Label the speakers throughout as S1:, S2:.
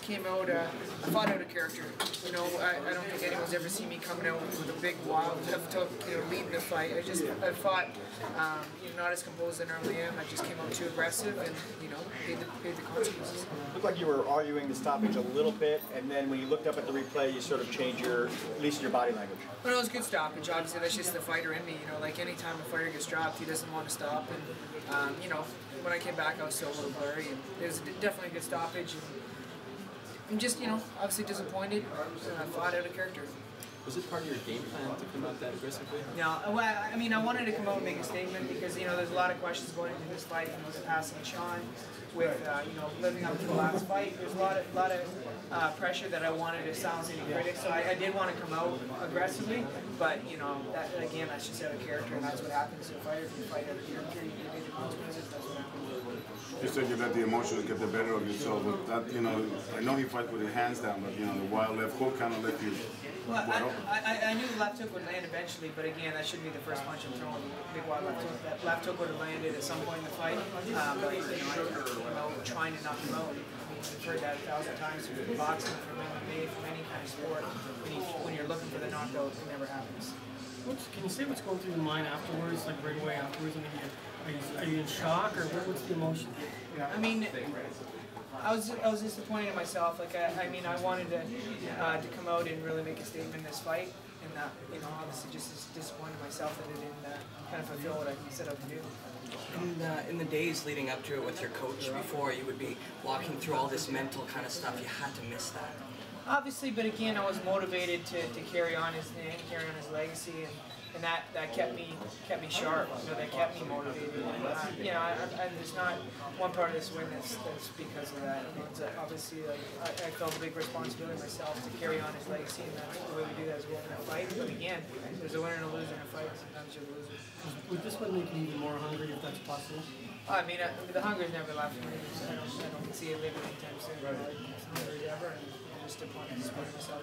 S1: came out, I fought out a character. You know, I don't think anyone's ever seen me coming out with a big wild left hook, you know, leading the fight. I fought, you know, not as composed as I normally am. I just came out too aggressive and, you know, paid the consequences.
S2: It looked like you were arguing the stoppage a little bit, and then when you looked up at the replay, you sort of changed at least your body language.
S1: Well, it was a good stoppage. Obviously, that's just the fighter in me. You know, like anytime a fighter gets dropped, he doesn't want to stop. And you know, when I came back, I was still a little blurry. And it was definitely a good stoppage. And I'm just, you know, obviously disappointed. I fought out a character.
S3: Was it part of your game plan to come out that aggressively?
S1: No, well, I mean, I wanted to come out and make a statement because, you know, there's a lot of questions going into this fight. You know, the passing Shawn, with you know, living up to the last fight. There's a lot of pressure that I wanted to silence any critics. So I did want to come out aggressively, but you know, that again, that's just out of character, and that's what happens to a fighter. If you fight out of character, you pay the consequences. That's what happens.
S4: You said you let the emotions get the better of yourself, but that, you know, I know he fights with his hands down, but you know, the wild left hook kind of left you.
S1: Well, I knew the left hook would land eventually, but again, that shouldn't be the first punch I'm throwing. Big wild left hook. That left hook would have landed at some point in the fight, but you know, I'm trying to knock him out. I mean, I've heard that 1,000 times from boxing, from MMA, from any kind of sport. When you're looking for the knockout, it never happens.
S5: Can you say what's going through your mind afterwards, like right away afterwards? I mean, are you in shock, or what's the emotion?
S1: Yeah. I mean, I was disappointed in myself. Like I mean, I wanted to come out and really make a statement in this fight, and you know, obviously just disappointed in myself that it didn't kind of fulfill what I set out to do.
S6: In the days leading up to it with your coach before, you would be walking through all this mental kind of stuff. You had to miss that.
S1: Obviously, but again, I was motivated to carry on his name, carry on his legacy, and that kept me sharp. You know, that kept me motivated. And, you know, there's not one part of this win that's because of that. You know, it's obviously, like, I felt a big responsibility myself to carry on his legacy, and that's the way we do that as well in a fight. But again, there's a winner and a loser in a fight. Sometimes you're the loser.
S5: Would this one make you even more hungry if that's possible?
S1: I mean, the hunger is never left for me. So I don't see it living anytime soon. It's hungry ever. And, just to point myself.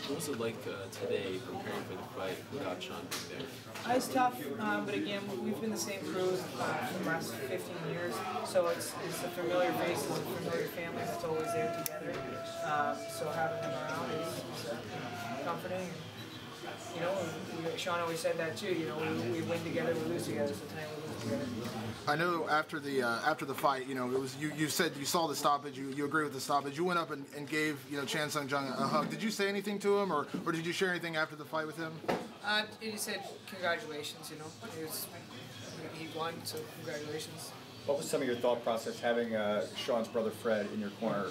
S3: What was it like today preparing for the fight without Shawn being there?
S1: It's tough, but again, we've been the same crew for the last 15 years, so it's a familiar face, it's a familiar family that's always there together. So having them around is comforting. You know, Shawn always said that too. You know, we win together, we lose together. So tonight we lose together.
S7: I know after the fight, you know, it was you said you saw the stoppage, you agree with the stoppage. You went up and gave, you know, Chan Sung Jung a hug. Did you say anything to him, or did you share anything after the fight with him?
S1: He said congratulations. You know, he won, so congratulations.
S2: What was some of your thought process having Shawn's brother Fred in your corner?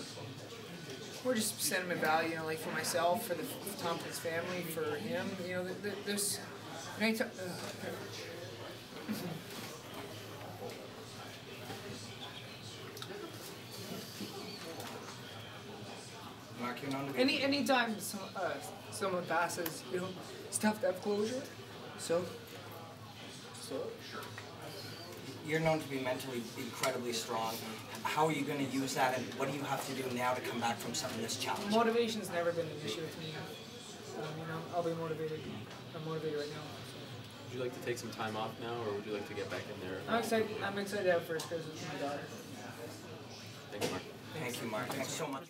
S1: We're just sentiment value, you know, like for myself, for the Tompkins family, for him. You know, there's anytime someone passes, you know, it's tough to have closure. So.
S6: You're known to be mentally incredibly strong. How are you going to use that, and what do you have to do now to come back from some of this challenge?
S1: Motivation's never been an issue with me. You know, I'll be motivated. I'm motivated right now.
S3: Would you like to take some time off now, or would you like to get back in there?
S1: I'm excited to have first because it's my daughter.
S3: Thanks, Mark.
S6: Thank you, Mark. Thanks so much.